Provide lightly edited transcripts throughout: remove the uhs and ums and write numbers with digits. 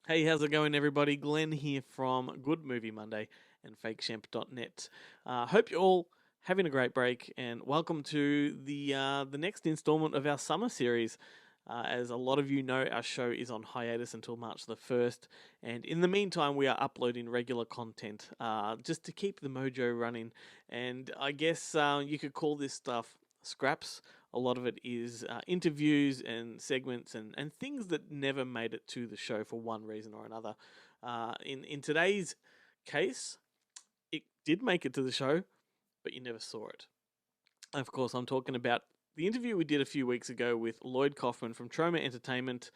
Hey, how's it going, everybody? Glenn here from Good Movie Monday and FakeShemp.net. Hope you're all having a great break, and welcome to the next installment of our summer series. As a lot of you know, our show is on hiatus until March the 1st, and in the meantime, we are uploading regular content just to keep the mojo running. And I guess you could call this stuff scraps. A lot of it is interviews and segments and things that never made it to the show for one reason or another. In today's case, it did make it to the show, but you never saw it. Of course, I'm talking about the interview we did a few weeks ago with Lloyd Kaufman from Troma Entertainment.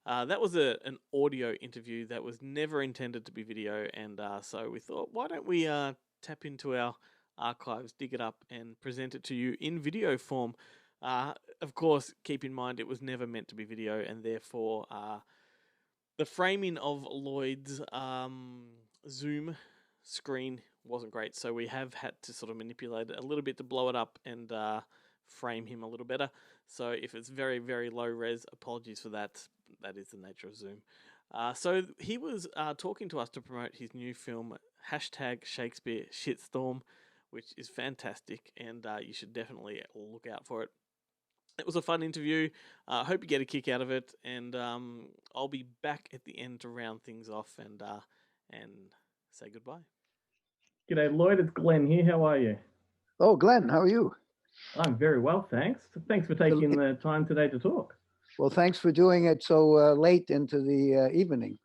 That was an audio interview that was never intended to be video, and so we thought, why don't we tap into our archives, dig it up, and present it to you in video form. Of course, keep in mind it was never meant to be video, and therefore the framing of Lloyd's Zoom screen wasn't great. So we have had to sort of manipulate it a little bit to blow it up and frame him a little better. So if it's very, very low res, apologies for that. That is the nature of Zoom. So he was talking to us to promote his new film, hashtag Shakespeare Shitstorm, which is fantastic, and you should definitely look out for it. It was a fun interview. I hope you get a kick out of it, and I'll be back at the end to round things off and say goodbye. G'day, Lloyd. It's Glenn here. How are you? Oh, Glenn, how are you? I'm very well, thanks. Thanks for taking the time today to talk. Well, thanks for doing it so late into the evening.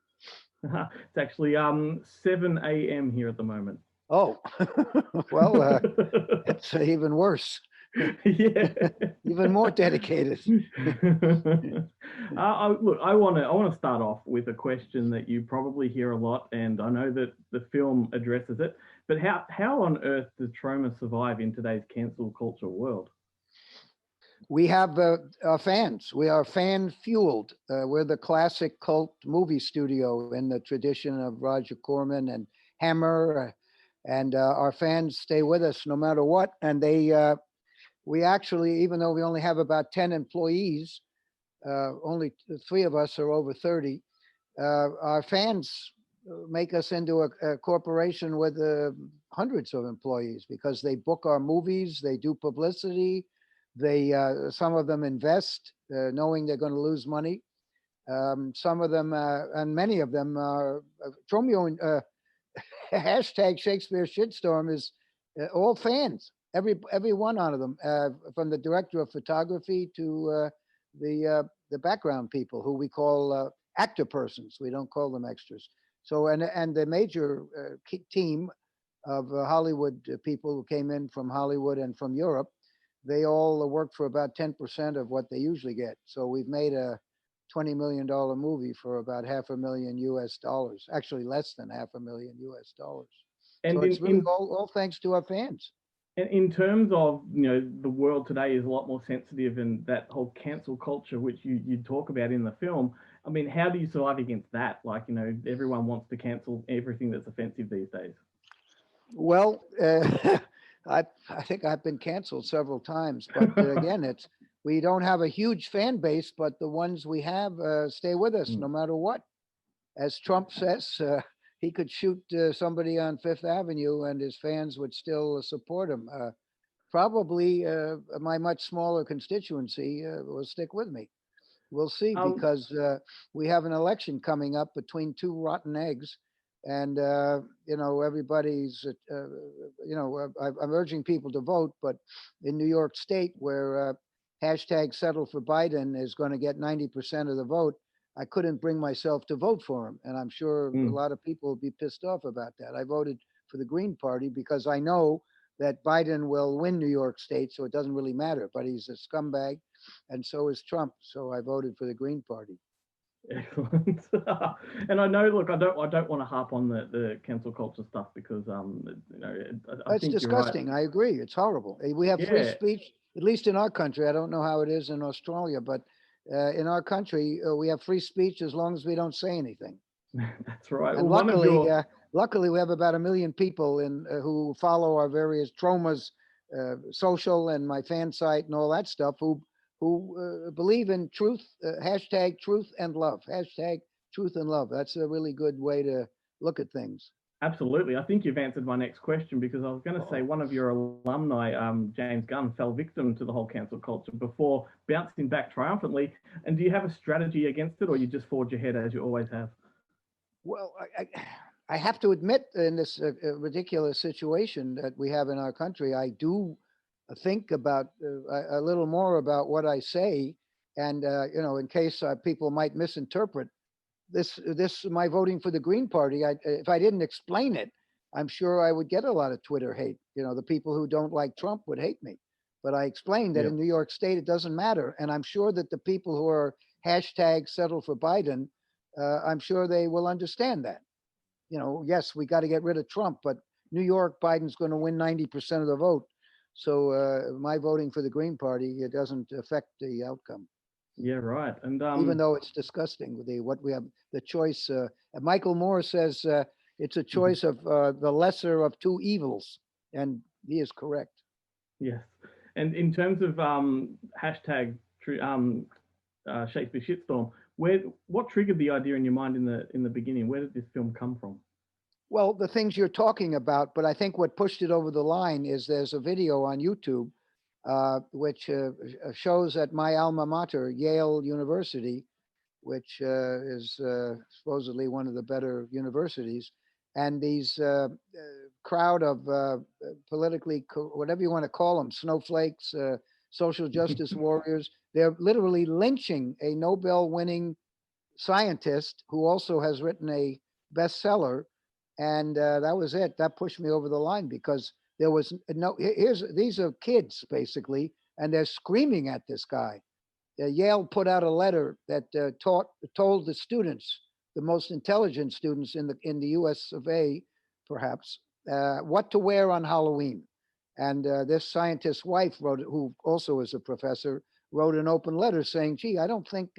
It's actually 7 a.m. here at the moment. Oh, well, it's even worse. Yeah. Even more dedicated. Look, I want to start off with a question that you probably hear a lot, and I know that the film addresses it. But how on earth does Troma survive in today's cancel culture world? We have our fans. We are fan fueled. We're the classic cult movie studio in the tradition of Roger Corman and Hammer, and our fans stay with us no matter what. And we actually, even though we only have about 10 employees, only 3 of us are over 30. Our fans make us into a corporation with hundreds of employees because they book our movies, they do publicity, they some of them invest, knowing they're going to lose money. Some of them, and many of them, are Tromeo. Hashtag Shakespeare Shitstorm is all fans. Every one out of them, from the director of photography to the background people who we call actor persons. We don't call them extras. So and the major team of Hollywood people who came in from Hollywood and from Europe, they all work for about 10% of what they usually get. So we've made a $20 million movie for about $500,000 US. Actually, less than $500,000 US. And so it's really all thanks to our fans. And in terms of, the world today is a lot more sensitive, and that whole cancel culture, which you talk about in the film. I mean, how do you survive against that? Like, everyone wants to cancel everything that's offensive these days. Well, I think I've been canceled several times, but again, we don't have a huge fan base, but the ones we have stay with us no matter what. As Trump says, he could shoot somebody on Fifth Avenue and his fans would still support him. Probably my much smaller constituency will stick with me. We'll see, because we have an election coming up between 2 rotten eggs. And, everybody's, I'm urging people to vote, but in New York State, where hashtag settle for Biden is going to get 90% of the vote, I couldn't bring myself to vote for him. And I'm sure a lot of people will be pissed off about that. I voted for the Green Party because I know that Biden will win New York State, so it doesn't really matter. But he's a scumbag, and so is Trump. So I voted for the Green Party. Excellent. And I know, look, I don't want to harp on the cancel culture stuff because I it's think disgusting. You're right. I agree. It's horrible. We have free speech, at least in our country. I don't know how it is in Australia, but in our country, we have free speech as long as we don't say anything. That's right. And well, luckily, we have about 1 million people who follow our various Tromas, social and my fan site and all that stuff, who believe in truth, hashtag truth and love, hashtag Truth and love. That's a really good way to look at things. Absolutely. I think you've answered my next question, because I was going to say Oh. one of your alumni, James Gunn, fell victim to the whole cancel culture before bouncing back triumphantly. And do you have a strategy against it, or you just forge ahead as you always have? Well, I have to admit, in this ridiculous situation that we have in our country, I do think about a little more about what I say, and in case people might misinterpret this my voting for the Green Party. If I didn't explain it, I'm sure I would get a lot of Twitter hate. The people who don't like Trump would hate me. But I explained that Yeah. in New York State, it doesn't matter. And I'm sure that the people who are hashtag settle for Biden, I'm sure they will understand that. Yes, we got to get rid of Trump, but New York, Biden's going to win 90% of the vote. So my voting for the Green Party, it doesn't affect the outcome, Yeah, right. And even though it's disgusting with what we have, the choice. Michael Moore says it's a choice of the lesser of two evils, and he is correct. yes. And in terms of hashtag Shakespeare shitstorm, what triggered the idea in your mind in the beginning? Where did this film come from? Well, the things you're talking about, but I think what pushed it over the line is there's a video on YouTube which shows at my alma mater, Yale University, which is supposedly one of the better universities. And these crowd of politically, whatever you want to call them, snowflakes, social justice warriors, they're literally lynching a Nobel-winning scientist who also has written a bestseller. And that was it. That pushed me over the line, because there was no, these are kids basically, and they're screaming at this guy. Yale put out a letter that told the students, the most intelligent students in the U.S. of A, perhaps, what to wear on Halloween. And this scientist's wife wrote it, who also is a professor, wrote an open letter saying, "Gee, I don't think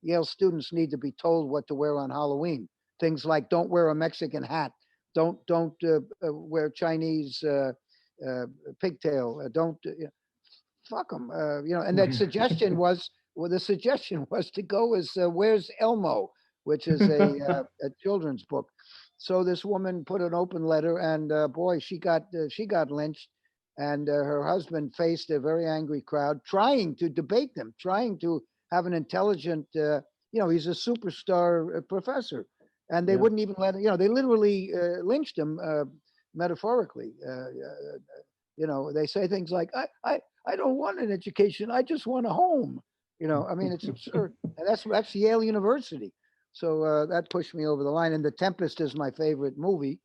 Yale students need to be told what to wear on Halloween. Things like don't wear a Mexican hat, don't wear Chinese pigtail, don't." Fuck them, and that suggestion was, well, the suggestion was to go as Where's Elmo, which is a children's book. So this woman put an open letter, and boy, she got lynched, and her husband faced a very angry crowd trying to debate them, trying to have an intelligent, he's a superstar professor, and they Yeah. wouldn't even let him, they literally lynched him metaphorically. They say things like, I don't want an education. I just want a home. I mean, it's absurd. And that's Yale University. So that pushed me over the line. And The Tempest is my favorite movie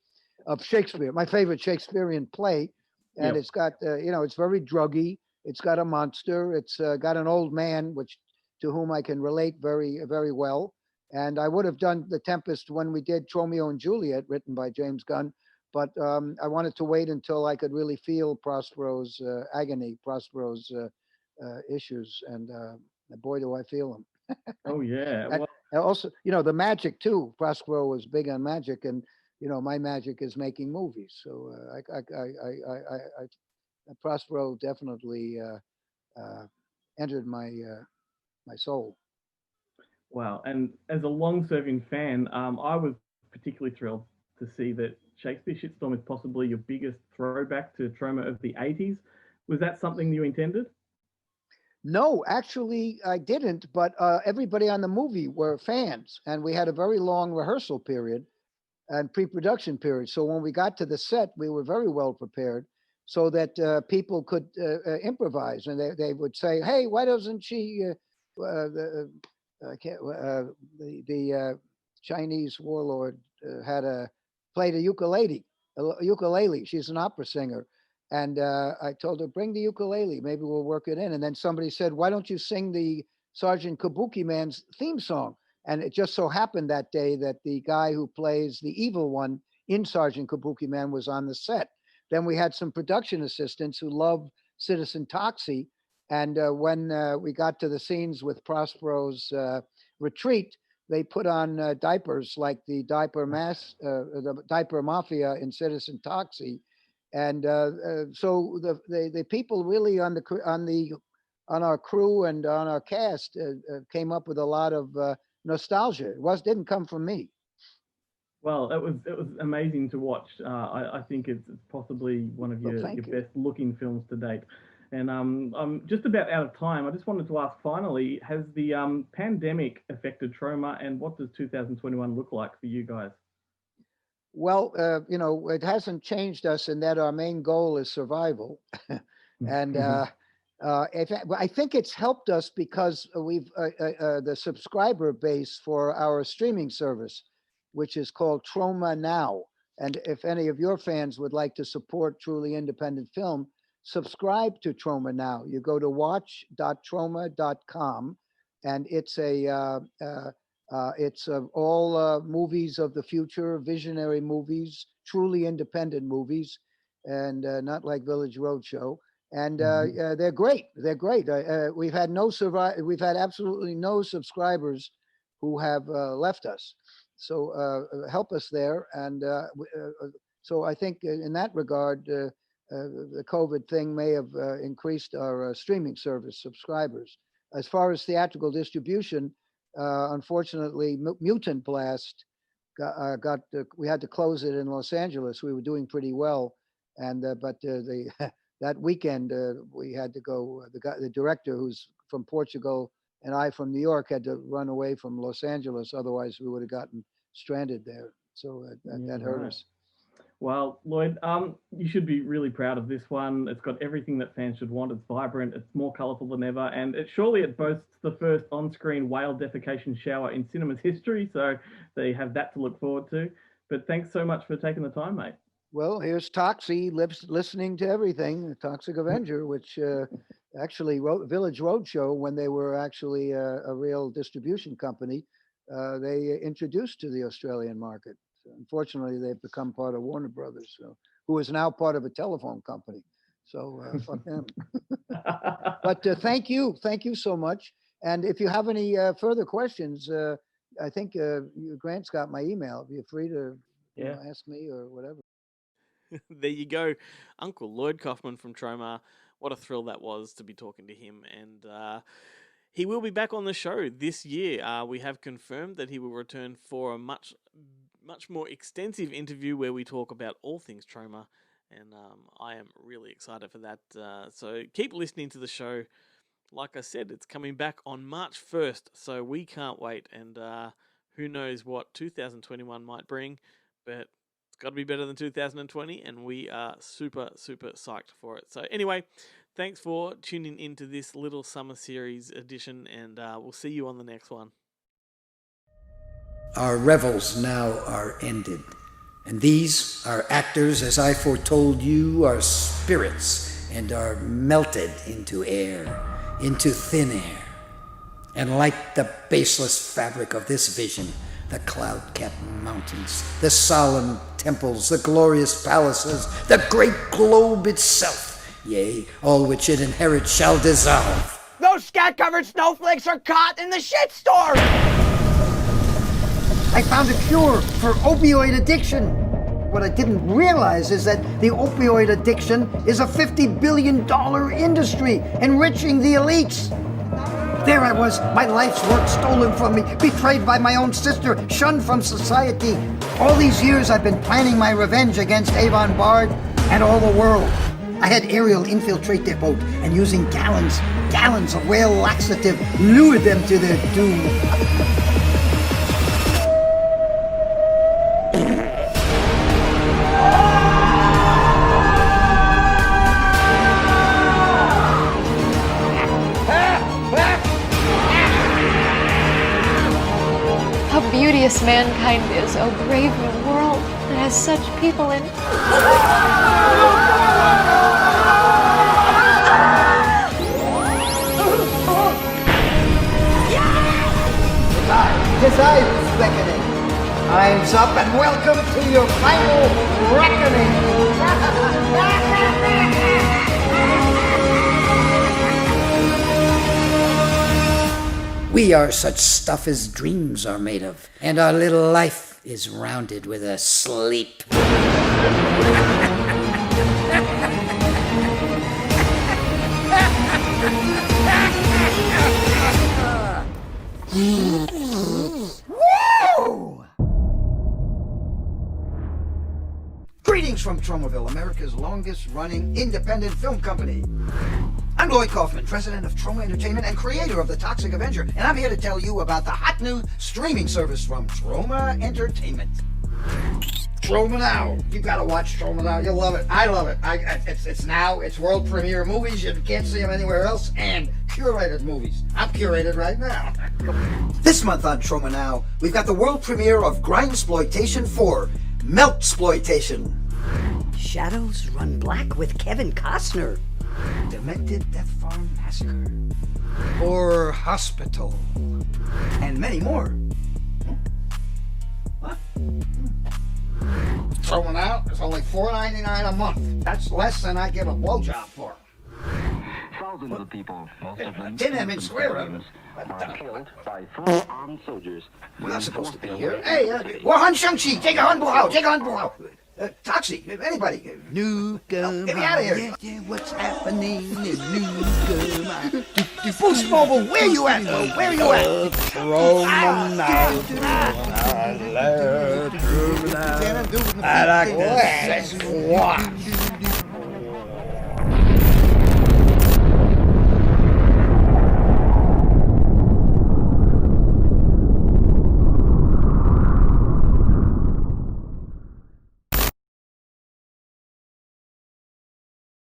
of Shakespeare, my favorite Shakespearean play. And Yep. it's got, it's very druggy. It's got a monster. It's got an old man, to whom I can relate very, very well. And I would have done The Tempest when we did Romeo and Juliet, written by James Gunn. But I wanted to wait until I could really feel Prospero's agony, Prospero's issues, and boy, do I feel them. Oh yeah. And also, the magic too. Prospero was big on magic, and my magic is making movies. So Prospero definitely entered my soul. Wow. And as a long-serving fan, I was particularly thrilled to see that Shakespeare Shitstorm is possibly your biggest throwback to Troma of the 80s. Was that something you intended? No, actually, I didn't. But everybody on the movie were fans, and we had a very long rehearsal period and pre-production period. So when we got to the set, we were very well prepared, so that people could improvise, and they would say, "Hey, why doesn't she?" The I can't, the Chinese warlord played a ukulele. A ukulele. She's an opera singer, and I told her, "Bring the ukulele. Maybe we'll work it in." And then somebody said, "Why don't you sing the Sergeant Kabuki Man's theme song?" And it just so happened that day that the guy who plays the evil one in Sergeant Kabuki Man was on the set. Then we had some production assistants who loved Citizen Toxie. And when we got to the scenes with Prospero's retreat, they put on diapers like the the diaper mafia in Citizen Toxie. And so the people really on our crew and on our cast came up with a lot of nostalgia. Didn't come from me. Well, it was amazing to watch. I think it's possibly one of your best looking films to date. And I'm just about out of time. I just wanted to ask finally, has the pandemic affected Troma, and what does 2021 look like for you guys? Well, it hasn't changed us in that our main goal is survival. And I think it's helped us because we've the subscriber base for our streaming service, which is called Troma Now. And if any of your fans would like to support truly independent film, subscribe to Troma Now. You go to watch.troma.com, and it's all movies of the future, visionary movies, truly independent movies, and not like Village Roadshow. And they're great. They're great. We've had absolutely no subscribers who have left us. So help us there. And so I think in that regard, the COVID thing may have increased our streaming service subscribers. As far as theatrical distribution, unfortunately, Mutant Blast we had to close it in Los Angeles. We were doing pretty well, and but that weekend we had to go. The director, who's from Portugal, and I from New York, had to run away from Los Angeles. Otherwise, we would have gotten stranded there. So that hurt us. Well, Lloyd, you should be really proud of this one. It's got everything that fans should want. It's vibrant, it's more colourful than ever, and surely it boasts the first on-screen whale defecation shower in cinema's history, so they have that to look forward to. But thanks so much for taking the time, mate. Well, here's Toxie listening to everything, the Toxic Avenger, which actually wrote Village Roadshow when they were actually a real distribution company. They introduced to the Australian market. Unfortunately, they've become part of Warner Brothers, who is now part of a telephone company. So fuck them. But thank you so much. And if you have any further questions, I think Grant's got my email. Be free to ask me or whatever. There you go, Uncle Lloyd Kaufman from Troma. What a thrill that was to be talking to him, and he will be back on the show this year. We have confirmed that he will return for a much more extensive interview where we talk about all things Troma, and I am really excited for that. So keep listening to the show. Like I said, it's coming back on March 1st, so we can't wait, and who knows what 2021 might bring, but it's got to be better than 2020, and we are super, super psyched for it. So anyway, thanks for tuning into this little summer series edition, and we'll see you on the next one. Our revels now are ended, and these, our actors, as I foretold you, are spirits and are melted into air, into thin air. And like the baseless fabric of this vision, the cloud-capped mountains, the solemn temples, the glorious palaces, the great globe itself, yea, all which it inherits shall dissolve. Those scat-covered snowflakes are caught in the shitstorm! I found a cure for opioid addiction. What I didn't realize is that the opioid addiction is a $50 billion industry, enriching the elites. There I was, my life's work stolen from me, betrayed by my own sister, shunned from society. All these years I've been planning my revenge against Avon Bard and all the world. I had Ariel infiltrate their boat and using gallons of whale laxative, lured them to their doom. How beauteous mankind is, oh brave new world that has such people in it. Desire is beckoning. Time's up and welcome to your final reckoning. We are such stuff as dreams are made of, and our little life is rounded with a sleep. Whoa! Greetings from Tromaville, America's longest-running independent film company. I'm Lloyd Kaufman, president of Troma Entertainment and creator of The Toxic Avenger, and I'm here to tell you about the hot new streaming service from Troma Entertainment. Troma Now. You gotta watch Troma Now. You'll love it. I love it. It's now. It's world premiere movies. You can't see them anywhere else. And curated movies. I'm curated right now. This month on Troma Now, we've got the world premiere of Grindsploitation 4, Meltsploitation. Shadows Run Black with Kevin Costner. Demented Death Farm Massacre. Or Hospital. And many more. What? Throwing out is only $4.99 a month. That's less than I give a blowjob for. Thousands of people, most of them Didn't have been square of it. are killed by four armed soldiers. We're not supposed to be here. Hey, Wahan Shang-Chi, take a hun blowhow, take a hun blowhow. Taxi, anybody. Nukem. Get me out of here. Yeah, what's happening in Nukem? Boost Mobile, where you at, bro? Where you at? Troma Now. I like this. What?